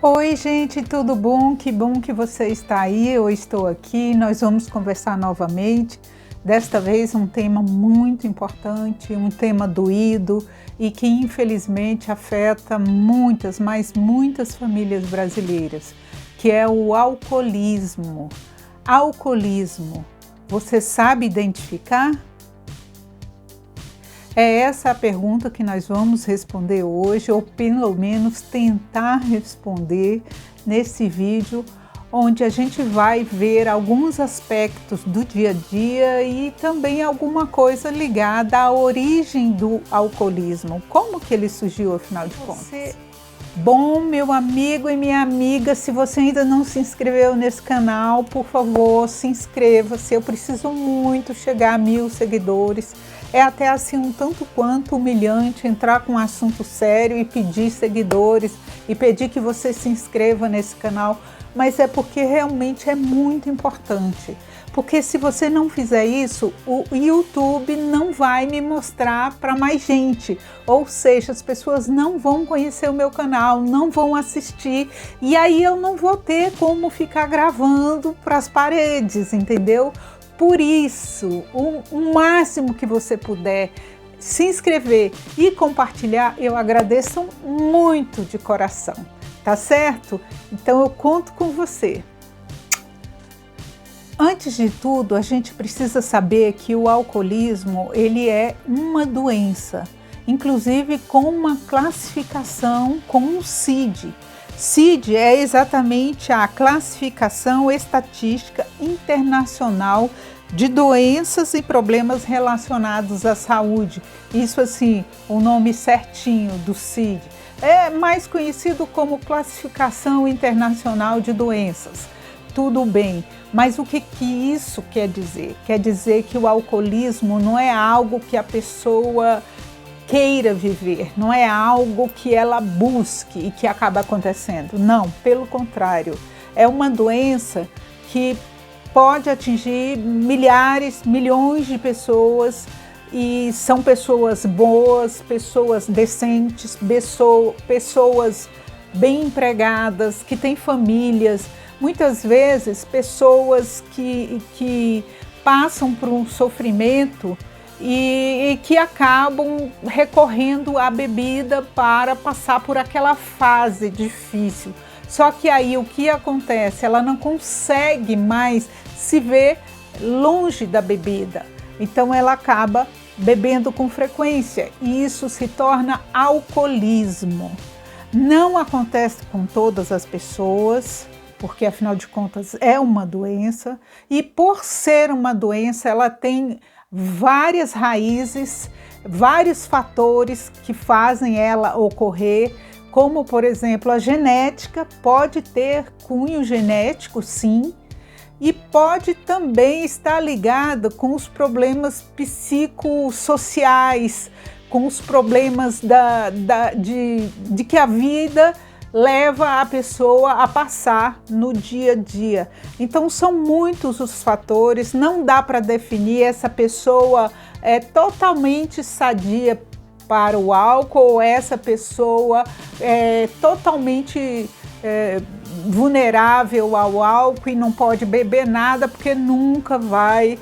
Oi, gente, tudo bom? Que bom que você está aí, eu estou aqui. Nós vamos conversar novamente. Desta vez um tema muito importante, um tema doído e que infelizmente afeta muitas, mas muitas famílias brasileiras, que é o alcoolismo. Alcoolismo, você sabe identificar? É essa a pergunta que nós vamos responder hoje, ou pelo menos tentar responder nesse vídeo, onde a gente vai ver alguns aspectos do dia a dia e também alguma coisa ligada à origem do alcoolismo. Como que ele surgiu, afinal de contas? Bom, meu amigo e minha amiga, se você ainda não se inscreveu nesse canal, por favor, se inscreva-se. Eu preciso muito chegar a 1000 seguidores. É até assim um tanto quanto humilhante entrar com um assunto sério e pedir seguidores e pedir que você se inscreva nesse canal, mas é porque realmente é muito importante. Porque se você não fizer isso, o YouTube não vai me mostrar para mais gente. Ou seja, as pessoas não vão conhecer o meu canal, não vão assistir. E aí eu não vou ter como ficar gravando para as paredes, entendeu? Por isso, o máximo que você puder se inscrever e compartilhar, eu agradeço muito de coração. Tá certo? Então eu conto com você. Antes de tudo, a gente precisa saber que o alcoolismo, ele é uma doença, inclusive com uma classificação com o CID. CID é exatamente a classificação estatística internacional de doenças e problemas relacionados à saúde. Isso assim, o nome certinho do CID. É mais conhecido como Classificação Internacional de Doenças. Tudo bem, mas o que isso quer dizer? Quer dizer que o alcoolismo não é algo que a pessoa queira viver, não é algo que ela busque e que acaba acontecendo. Não, pelo contrário, é uma doença que pode atingir milhares, milhões de pessoas e são pessoas boas, pessoas decentes, pessoas bem empregadas, que têm famílias. Muitas vezes, pessoas que passam por um sofrimento e que acabam recorrendo à bebida para passar por aquela fase difícil. Só que aí o que acontece? Ela não consegue mais se ver longe da bebida. Então ela acaba bebendo com frequência e isso se torna alcoolismo. Não acontece com todas as pessoas, porque afinal de contas é uma doença, e por ser uma doença ela tem várias raízes, vários fatores que fazem ela ocorrer, como por exemplo a genética, pode ter cunho genético sim, e pode também estar ligada com os problemas psicossociais, com os problemas de que a vida leva a pessoa a passar no dia a dia. Então são muitos os fatores, não dá para definir essa pessoa é totalmente sadia para o álcool, ou essa pessoa é totalmente vulnerável ao álcool e não pode beber nada porque nunca vai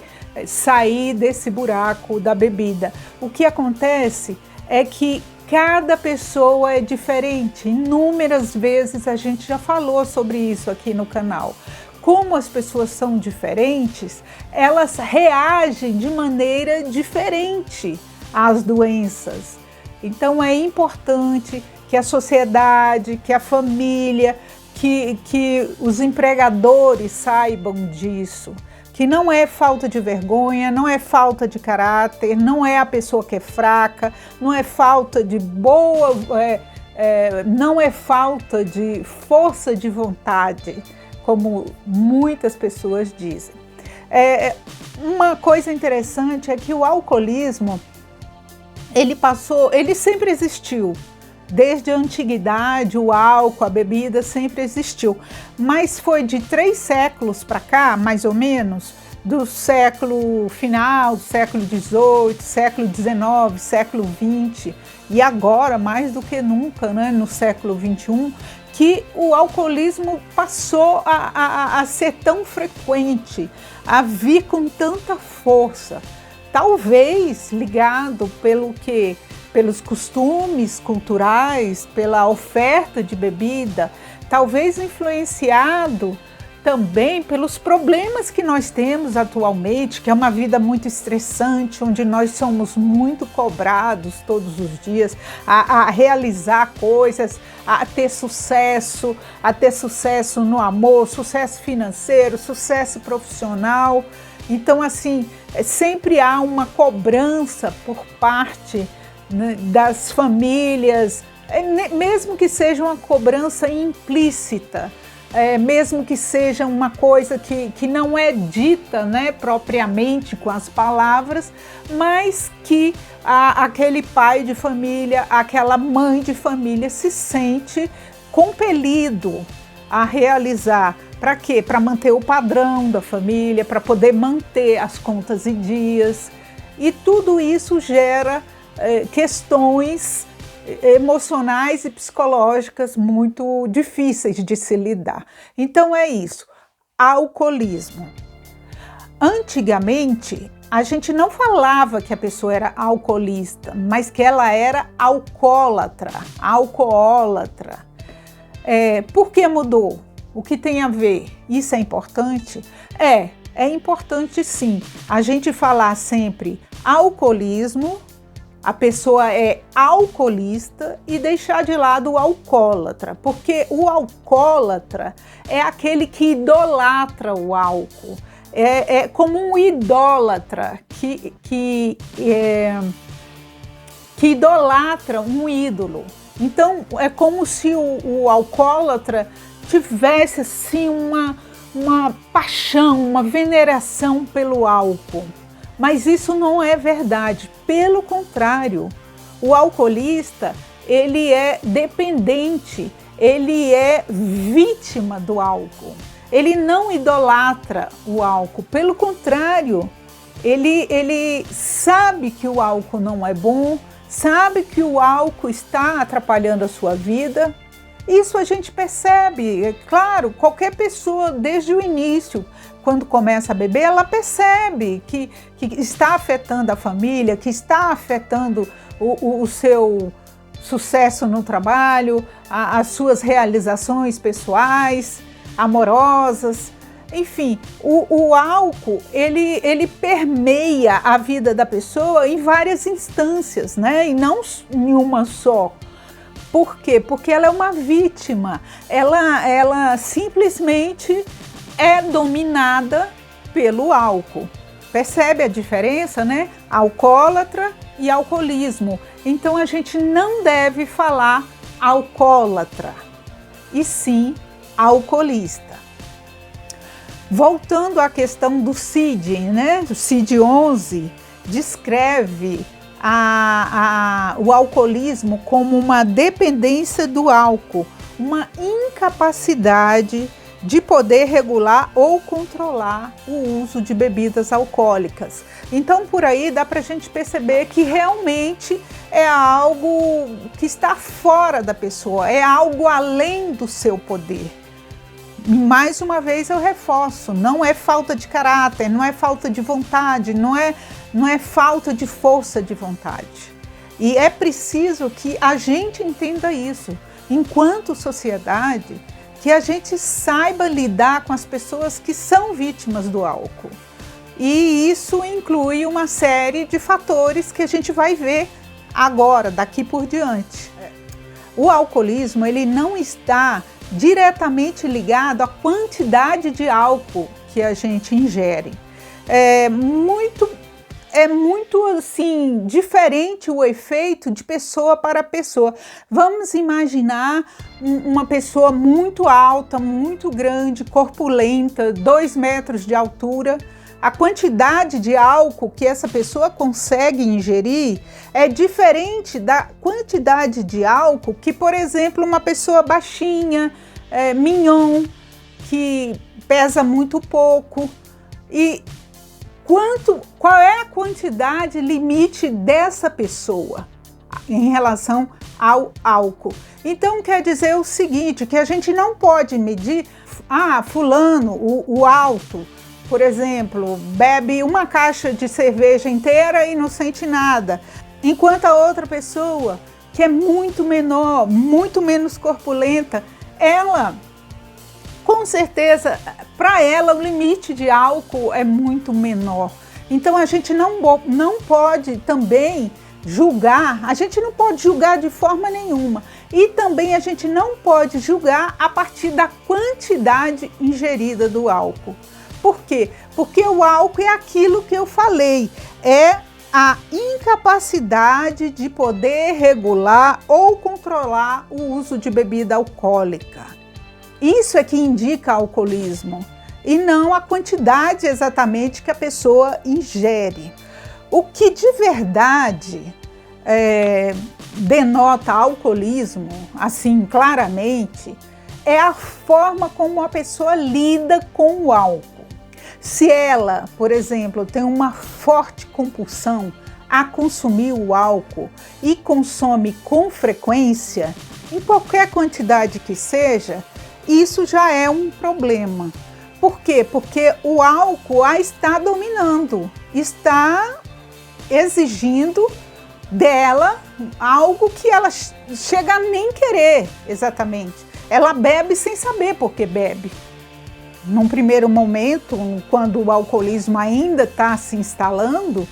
sair desse buraco da bebida. O que acontece é que cada pessoa é diferente. Inúmeras vezes a gente já falou sobre isso aqui no canal. Como as pessoas são diferentes, elas reagem de maneira diferente às doenças. Então é importante que a sociedade, que a família, que os empregadores saibam disso. Que não é falta de vergonha, não é falta de caráter, não é a pessoa que é fraca, não é falta de não é falta de força de vontade, como muitas pessoas dizem. Uma coisa interessante é que o alcoolismo, ele sempre existiu. Desde a antiguidade, o álcool, a bebida sempre existiu. Mas foi de 3 séculos para cá, mais ou menos, do século final, do século XVIII, século XIX, século XX e agora, mais do que nunca, né, no século XXI, que o alcoolismo passou a ser tão frequente, a vir com tanta força, talvez ligado pelos costumes culturais, pela oferta de bebida, talvez influenciado também pelos problemas que nós temos atualmente, que é uma vida muito estressante, onde nós somos muito cobrados todos os dias a realizar coisas, a ter sucesso no amor, sucesso financeiro, sucesso profissional. Então, assim, sempre há uma cobrança por parte, né, das famílias, mesmo que seja uma cobrança implícita, mesmo que seja uma coisa que não é dita, né, propriamente com as palavras, mas que aquele pai de família, aquela mãe de família se sente compelido a realizar. Para quê? Para manter o padrão da família, para poder manter as contas em dias. E tudo isso gera questões emocionais e psicológicas muito difíceis de se lidar. Então é isso, alcoolismo. Antigamente, a gente não falava que a pessoa era alcoolista, mas que ela era alcoólatra. Por que mudou? O que tem a ver? Isso é importante? É importante sim. A gente falar sempre alcoolismo, a pessoa é alcoolista, e deixar de lado o alcoólatra, porque o alcoólatra é aquele que idolatra o álcool, é como um idólatra que idolatra um ídolo. Então é como se o alcoólatra tivesse assim uma paixão, uma veneração pelo álcool. Mas isso não é verdade, pelo contrário, o alcoolista, ele é dependente, ele é vítima do álcool, ele não idolatra o álcool, pelo contrário, ele sabe que o álcool não é bom, sabe que o álcool está atrapalhando a sua vida. Isso a gente percebe, é claro, qualquer pessoa desde o início, quando começa a beber, ela percebe que está afetando a família, que está afetando o seu sucesso no trabalho, as suas realizações pessoais, amorosas. Enfim, o álcool, ele permeia a vida da pessoa em várias instâncias, né? E não em uma só. Por quê? Porque ela é uma vítima, ela simplesmente é dominada pelo álcool. Percebe a diferença, né? Alcoólatra e alcoolismo. Então a gente não deve falar alcoólatra, e sim alcoolista. Voltando à questão do CID, né? O CID-11 descreve o alcoolismo como uma dependência do álcool, uma incapacidade de poder regular ou controlar o uso de bebidas alcoólicas. Então, por aí dá para a gente perceber que realmente é algo que está fora da pessoa, é algo além do seu poder. Mais uma vez eu reforço, não é falta de caráter, não é falta de vontade, não é falta de força de vontade. E é preciso que a gente entenda isso, enquanto sociedade, que a gente saiba lidar com as pessoas que são vítimas do álcool. E isso inclui uma série de fatores que a gente vai ver agora, daqui por diante. O alcoolismo, ele não está diretamente ligado à quantidade de álcool que a gente ingere. É muito assim diferente o efeito de pessoa para pessoa. Vamos imaginar uma pessoa muito alta, muito grande, corpulenta, 2 metros de altura. A quantidade de álcool que essa pessoa consegue ingerir é diferente da quantidade de álcool que, por exemplo, uma pessoa baixinha, mignon, que pesa muito pouco. E qual é a quantidade limite dessa pessoa em relação ao álcool. Então quer dizer o seguinte, que a gente não pode medir, fulano, o alto, por exemplo, bebe uma caixa de cerveja inteira e não sente nada, enquanto a outra pessoa, que é muito menor, muito menos corpulenta, ela, com certeza, para ela o limite de álcool é muito menor. Então a gente não pode também julgar, a gente não pode julgar de forma nenhuma. E também a gente não pode julgar a partir da quantidade ingerida do álcool. Por quê? Porque o álcool é aquilo que eu falei, é a incapacidade de poder regular ou controlar o uso de bebida alcoólica. Isso é que indica alcoolismo, e não a quantidade exatamente que a pessoa ingere. O que de verdade denota alcoolismo, assim, claramente, é a forma como a pessoa lida com o álcool. Se ela, por exemplo, tem uma forte compulsão a consumir o álcool e consome com frequência, em qualquer quantidade que seja, isso já é um problema. Por quê? Porque o álcool a está dominando, está exigindo dela algo que ela chega a nem querer exatamente. Ela bebe sem saber por que bebe. Num primeiro momento, quando o alcoolismo ainda está se instalando,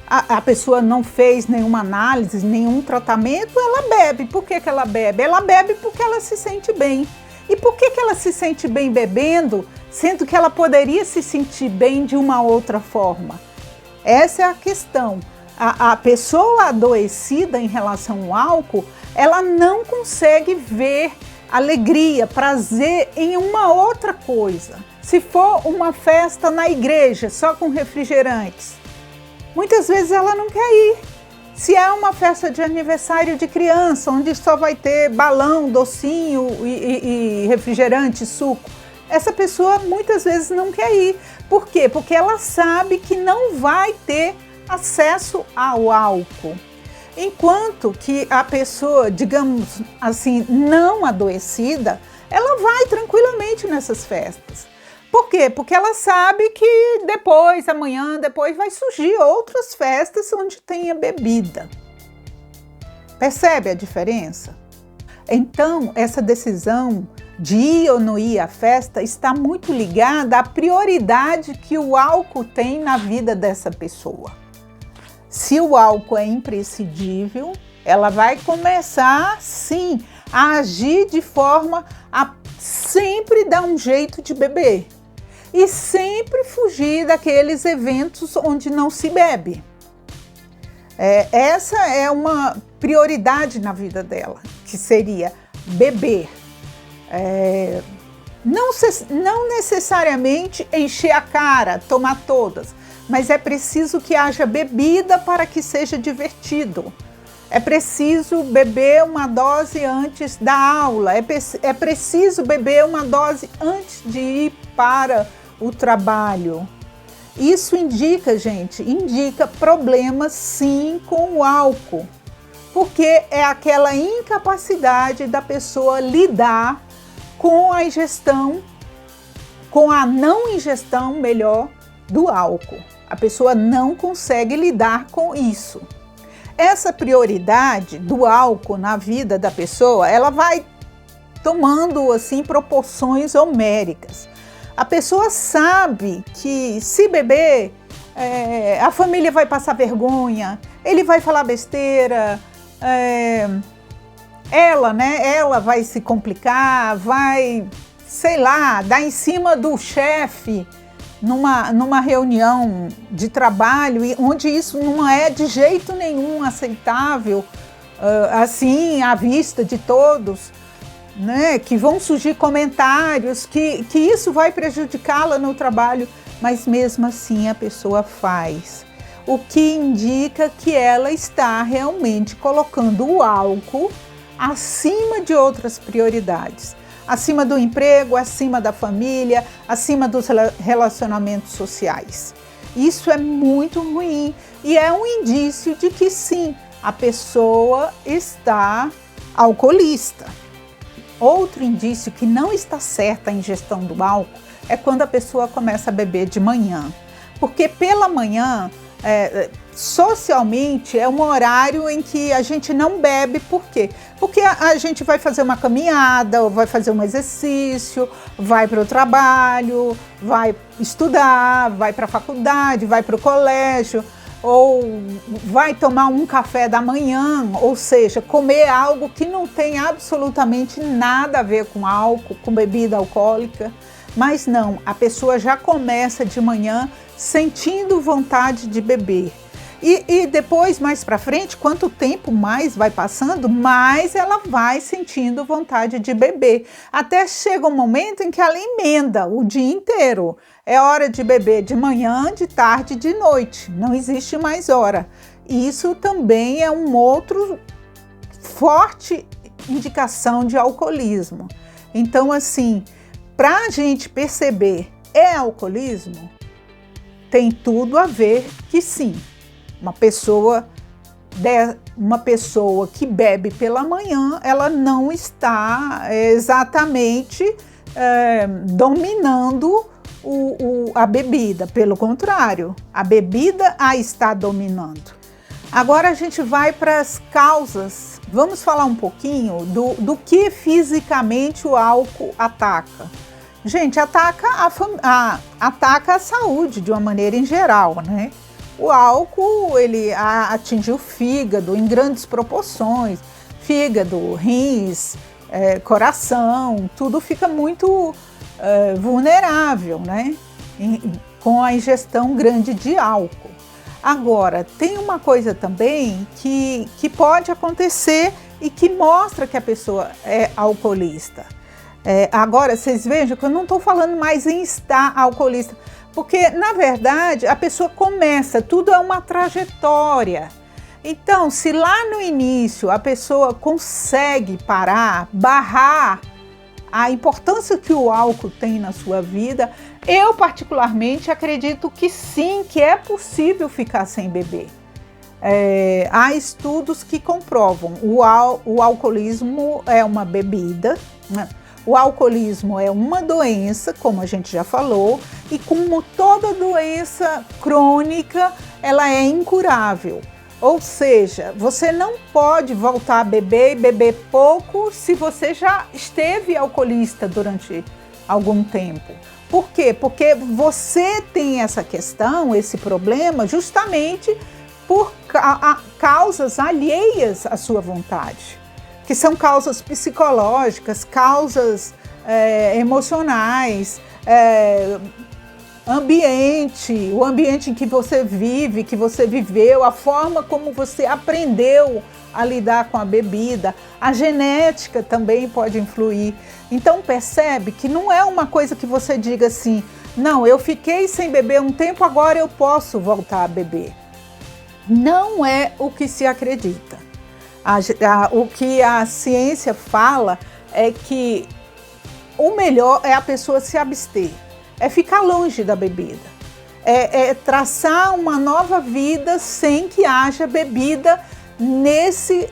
a pessoa não fez nenhuma análise, nenhum tratamento, ela bebe. Por que ela bebe? Ela bebe porque ela se sente bem. E por que ela se sente bem bebendo, sendo que ela poderia se sentir bem de uma outra forma? Essa é a questão. A pessoa adoecida em relação ao álcool, ela não consegue ver alegria, prazer em uma outra coisa. Se for uma festa na igreja só com refrigerantes, muitas vezes ela não quer ir. Se é uma festa de aniversário de criança, onde só vai ter balão, docinho e refrigerante, suco, essa pessoa muitas vezes não quer ir. Por quê? Porque ela sabe que não vai ter acesso ao álcool. Enquanto que a pessoa, digamos assim, não adoecida, ela vai tranquilamente nessas festas. Por quê? Porque ela sabe que depois, amanhã, depois vai surgir outras festas onde tenha bebida. Percebe a diferença? Então, essa decisão de ir ou não ir à festa está muito ligada à prioridade que o álcool tem na vida dessa pessoa. Se o álcool é imprescindível, ela vai começar, sim, a agir de forma a sempre dar um jeito de beber e sempre fugir daqueles eventos onde não se bebe. Essa é uma prioridade na vida dela, que seria beber. Não necessariamente encher a cara, tomar todas, mas é preciso que haja bebida para que seja divertido. É preciso beber uma dose antes da aula, é preciso beber uma dose antes de ir para o trabalho. Isso indica, gente, problemas sim com o álcool, porque é aquela incapacidade da pessoa lidar com a ingestão, com a não ingestão, melhor, do álcool. A pessoa não consegue lidar com isso. Essa prioridade do álcool na vida da pessoa, ela vai tomando assim proporções homéricas. A pessoa sabe que se beber, a família vai passar vergonha, ele vai falar besteira, ela vai se complicar, vai, sei lá, dar em cima do chefe numa reunião de trabalho, onde isso não é de jeito nenhum aceitável, assim, à vista de todos, né? Que vão surgir comentários, que isso vai prejudicá-la no trabalho, mas mesmo assim a pessoa faz. O que indica que ela está realmente colocando o álcool acima de outras prioridades. Acima do emprego, acima da família, acima dos relacionamentos sociais. Isso é muito ruim e é um indício de que sim, a pessoa está alcoolista. Outro indício que não está certa a ingestão do álcool é quando a pessoa começa a beber de manhã. Porque pela manhã, socialmente, é um horário em que a gente não bebe. Por quê? Porque a gente vai fazer uma caminhada, ou vai fazer um exercício, vai para o trabalho, vai estudar, vai para a faculdade, vai para o colégio, ou vai tomar um café da manhã, ou seja, comer algo que não tem absolutamente nada a ver com álcool, com bebida alcoólica. Mas não, a pessoa já começa de manhã sentindo vontade de beber. E depois, mais para frente, quanto tempo mais vai passando, mais ela vai sentindo vontade de beber. Até chega um momento em que ela emenda o dia inteiro. É hora de beber de manhã, de tarde, de noite. Não existe mais hora. Isso também é um outro forte indicação de alcoolismo. Então, assim, para a gente perceber, é alcoolismo? Tem tudo a ver que sim. Uma pessoa que bebe pela manhã, ela não está exatamente dominando a bebida. Pelo contrário, a bebida a está dominando. Agora a gente vai para as causas. Vamos falar um pouquinho do que fisicamente o álcool ataca. Gente, ataca a saúde de uma maneira em geral, né? O álcool, ele atinge o fígado em grandes proporções. Fígado, rins, coração, tudo fica muito vulnerável, né? Com a ingestão grande de álcool. Agora, tem uma coisa também que pode acontecer e que mostra que a pessoa é alcoolista. Agora, vocês vejam que eu não estou falando mais em estar alcoolista, porque, na verdade, a pessoa começa, tudo é uma trajetória. Então, se lá no início a pessoa consegue parar, barrar a importância que o álcool tem na sua vida, eu particularmente acredito que sim, que é possível ficar sem beber. Há estudos que comprovam o alcoolismo é uma bebida, né? O alcoolismo é uma doença, como a gente já falou, e como toda doença crônica, ela é incurável. Ou seja, você não pode voltar a beber e beber pouco se você já esteve alcoolista durante algum tempo. Por quê? Porque você tem essa questão, esse problema, justamente por causas alheias à sua vontade, que são causas psicológicas, causas emocionais, o ambiente em que você vive, que você viveu, a forma como você aprendeu a lidar com a bebida, a genética também pode influir. Então percebe que não é uma coisa que você diga assim, não, eu fiquei sem beber um tempo, agora eu posso voltar a beber. Não é o que se acredita. O que a ciência fala é que o melhor é a pessoa se abster, é ficar longe da bebida, é traçar uma nova vida sem que haja bebida nesse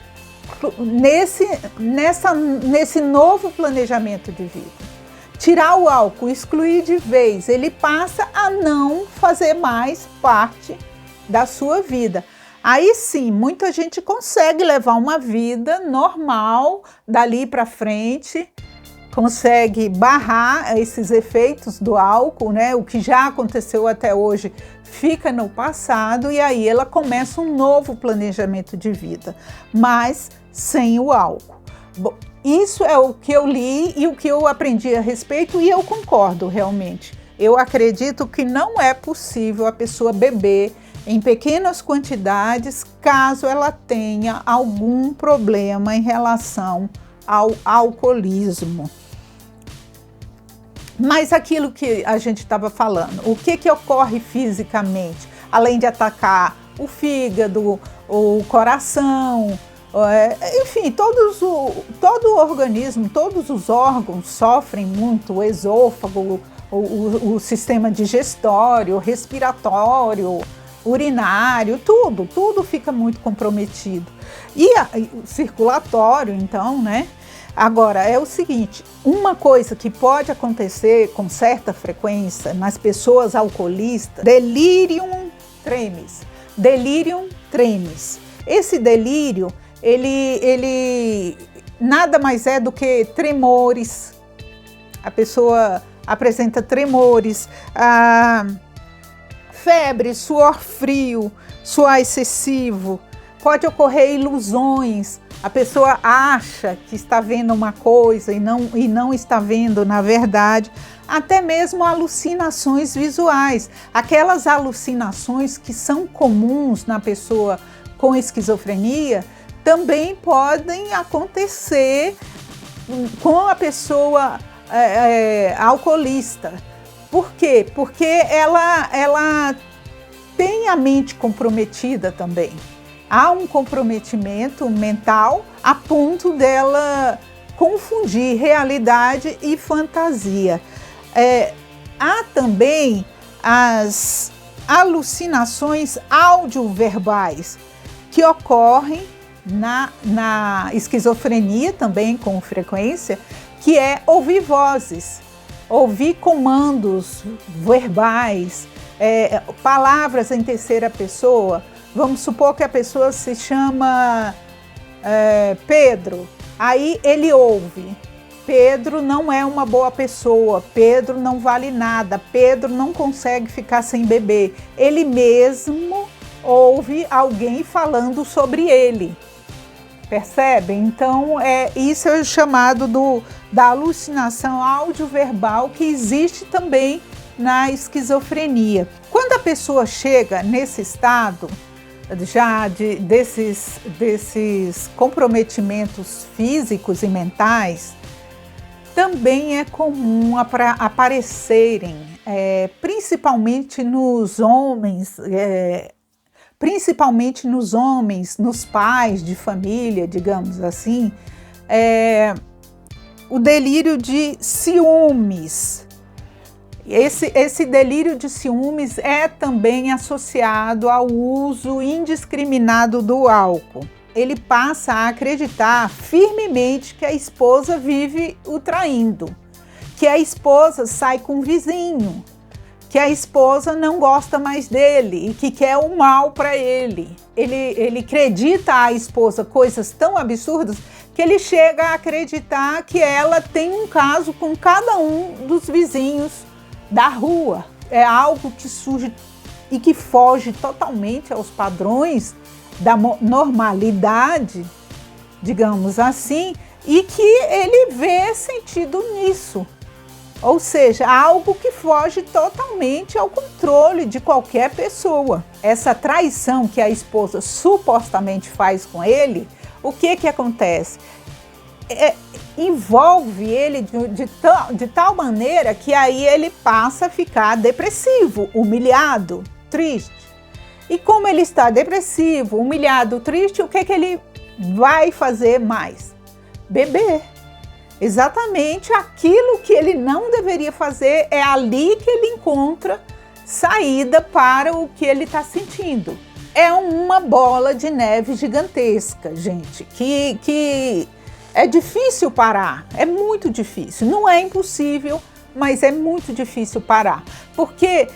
novo planejamento de vida. Tirar o álcool, excluir de vez, ele passa a não fazer mais parte da sua vida. Aí sim, muita gente consegue levar uma vida normal dali para frente, consegue barrar esses efeitos do álcool, né? O que já aconteceu até hoje fica no passado e aí ela começa um novo planejamento de vida, mas sem o álcool. Bom, isso é o que eu li e o que eu aprendi a respeito e eu concordo realmente. Eu acredito que não é possível a pessoa beber em pequenas quantidades, caso ela tenha algum problema em relação ao alcoolismo. Mas aquilo que a gente estava falando, o que ocorre fisicamente, além de atacar o fígado, o coração, enfim, todo o organismo, todos os órgãos sofrem muito, o esôfago, o sistema digestório, respiratório, urinário, tudo fica muito comprometido. E o circulatório, então, né? Agora, é o seguinte, uma coisa que pode acontecer com certa frequência nas pessoas alcoolistas, delirium tremens. Delirium tremens. Esse delírio, ele nada mais é do que tremores. A pessoa apresenta tremores, febre, suor frio, suor excessivo. Pode ocorrer ilusões. A pessoa acha que está vendo uma coisa e não está vendo, na verdade. Até mesmo alucinações visuais. Aquelas alucinações que são comuns na pessoa com esquizofrenia também podem acontecer com a pessoa alcoolista. Por quê? Porque ela tem a mente comprometida também. Há um comprometimento mental a ponto dela confundir realidade e fantasia. Há também as alucinações audioverbais que ocorrem na esquizofrenia também com frequência, que é ouvir vozes, ouvir comandos verbais, palavras em terceira pessoa. Vamos supor que a pessoa se chama Pedro, aí ele ouve: Pedro não é uma boa pessoa, Pedro não vale nada, Pedro não consegue ficar sem beber. Ele mesmo ouve alguém falando sobre ele, percebe? Então, isso é o chamado da alucinação audioverbal, que existe também na esquizofrenia. Quando a pessoa chega nesse estado, já desses comprometimentos físicos e mentais, também é comum aparecerem, principalmente nos homens, nos pais de família, digamos assim, o delírio de ciúmes. Esse delírio de ciúmes é também associado ao uso indiscriminado do álcool. Ele passa a acreditar firmemente que a esposa vive o traindo, que a esposa sai com o vizinho, que a esposa não gosta mais dele e que quer o mal para ele. Ele acredita à esposa coisas tão absurdas que ele chega a acreditar que ela tem um caso com cada um dos vizinhos da rua. É algo que surge e que foge totalmente aos padrões da normalidade, digamos assim, e que ele vê sentido nisso. Ou seja, algo que foge totalmente ao controle de qualquer pessoa. Essa traição que a esposa supostamente faz com ele, o que acontece? Envolve ele de tal maneira que aí ele passa a ficar depressivo, humilhado, triste. E como ele está depressivo, humilhado, triste, o que ele vai fazer mais? Beber. Exatamente aquilo que ele não deveria fazer, é ali que ele encontra saída para o que ele está sentindo. É uma bola de neve gigantesca, gente, que é difícil parar, é muito difícil. Não é impossível, mas é muito difícil parar. Porque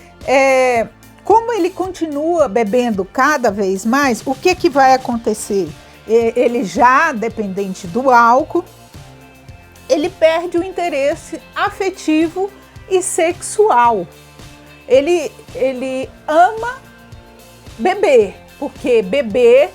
como ele continua bebendo cada vez mais, o que vai acontecer? Ele já dependente do álcool, ele perde o interesse afetivo e sexual. Ele ama beber, porque beber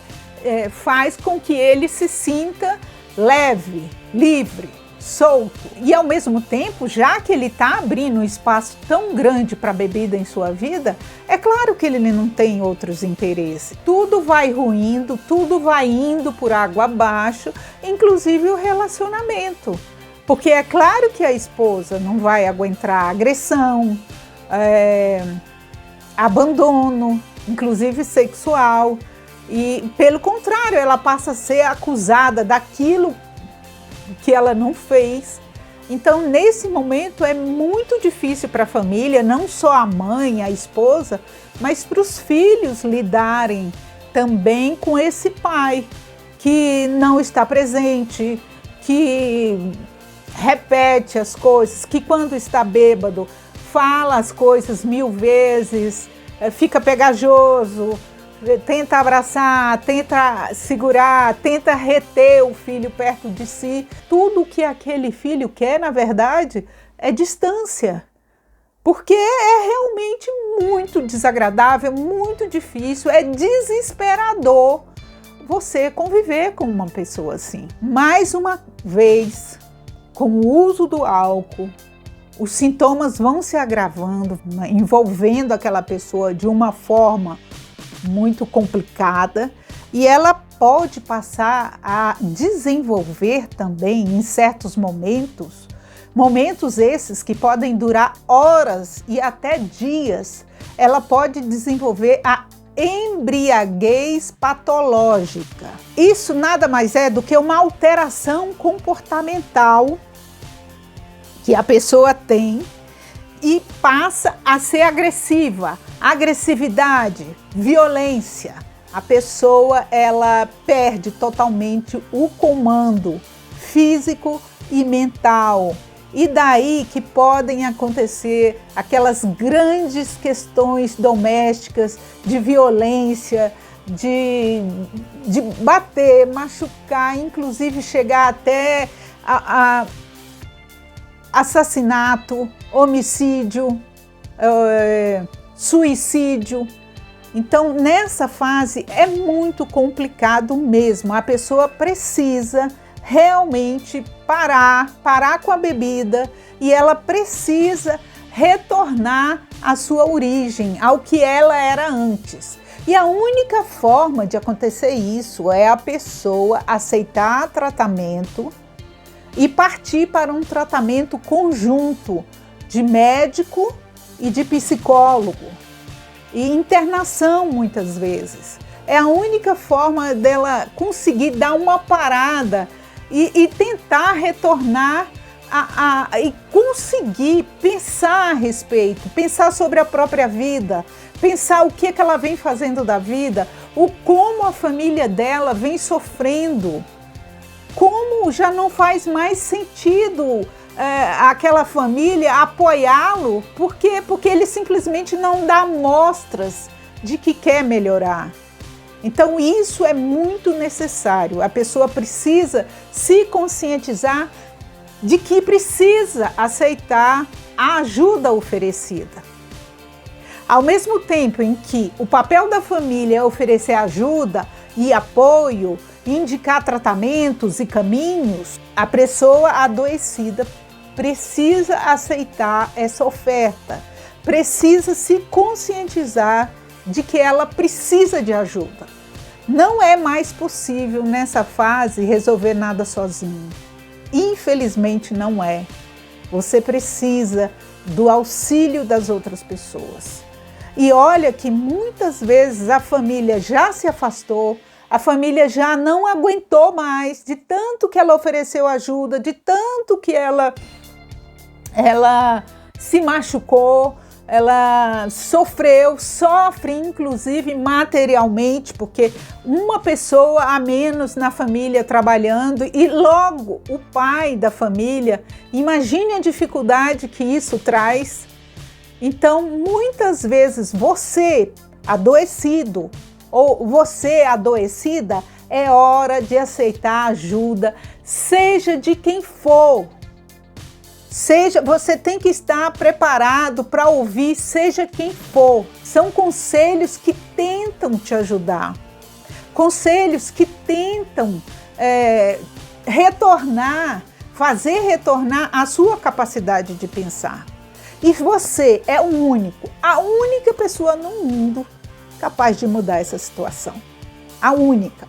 faz com que ele se sinta leve, livre, solto. E ao mesmo tempo, já que ele está abrindo um espaço tão grande para a bebida em sua vida, é claro que ele não tem outros interesses. Tudo vai ruindo, tudo vai indo por água abaixo, inclusive o relacionamento. Porque é claro que a esposa não vai aguentar agressão, abandono, inclusive sexual. E, pelo contrário, ela passa a ser acusada daquilo que ela não fez. Então, nesse momento é muito difícil para a família, não só a mãe, a esposa, mas para os filhos lidarem também com esse pai que não está presente, que repete as coisas, que quando está bêbado fala as coisas 1000 vezes, fica pegajoso, tenta abraçar, tenta segurar, tenta reter o filho perto de si. Tudo que aquele filho quer, na verdade, é distância. Porque é realmente muito desagradável, muito difícil, é desesperador você conviver com uma pessoa assim. Mais uma vez, com o uso do álcool, os sintomas vão se agravando, envolvendo aquela pessoa de uma forma muito complicada, e ela pode passar a desenvolver também, em certos momentos esses que podem durar horas e até dias, ela pode desenvolver a embriaguez patológica. Isso nada mais é do que uma alteração comportamental que a pessoa tem e passa a ser agressiva. Agressividade, violência. A pessoa, ela perde totalmente o comando físico e mental. E daí que podem acontecer aquelas grandes questões domésticas de violência, de bater, machucar, inclusive chegar até a assassinato, homicídio, suicídio. Então, nessa fase é muito complicado mesmo. A pessoa precisa realmente parar com a bebida e ela precisa retornar à sua origem, ao que ela era antes. E a única forma de acontecer isso é a pessoa aceitar tratamento e partir para um tratamento conjunto de médico e de psicólogo e internação muitas vezes. É a única forma dela conseguir dar uma parada e tentar retornar e conseguir pensar a respeito, pensar sobre a própria vida, pensar o que ela vem fazendo da vida, como a família dela vem sofrendo, como já não faz mais sentido aquela família apoiá-lo. Por quê? Porque ele simplesmente não dá mostras de que quer melhorar. Então isso é muito necessário. A pessoa precisa se conscientizar de que precisa aceitar a ajuda oferecida. Ao mesmo tempo em que o papel da família é oferecer ajuda e apoio, indicar tratamentos e caminhos, a pessoa adoecida precisa aceitar essa oferta, precisa se conscientizar de que ela precisa de ajuda. Não é mais possível nessa fase resolver nada sozinho. Infelizmente não é. Você precisa do auxílio das outras pessoas. E olha que muitas vezes a família já se afastou, a família já não aguentou mais, de tanto que ela ofereceu ajuda, de tanto que ela se machucou, ela sofre inclusive materialmente, porque uma pessoa a menos na família trabalhando e logo o pai da família, imagine a dificuldade que isso traz. Então, muitas vezes você adoecido ou você adoecida, é hora de aceitar ajuda, seja de quem for. Você tem que estar preparado para ouvir, seja quem for. São conselhos que tentam te ajudar, conselhos que tentam fazer retornar a sua capacidade de pensar. E você é a única pessoa no mundo capaz de mudar essa situação. A única.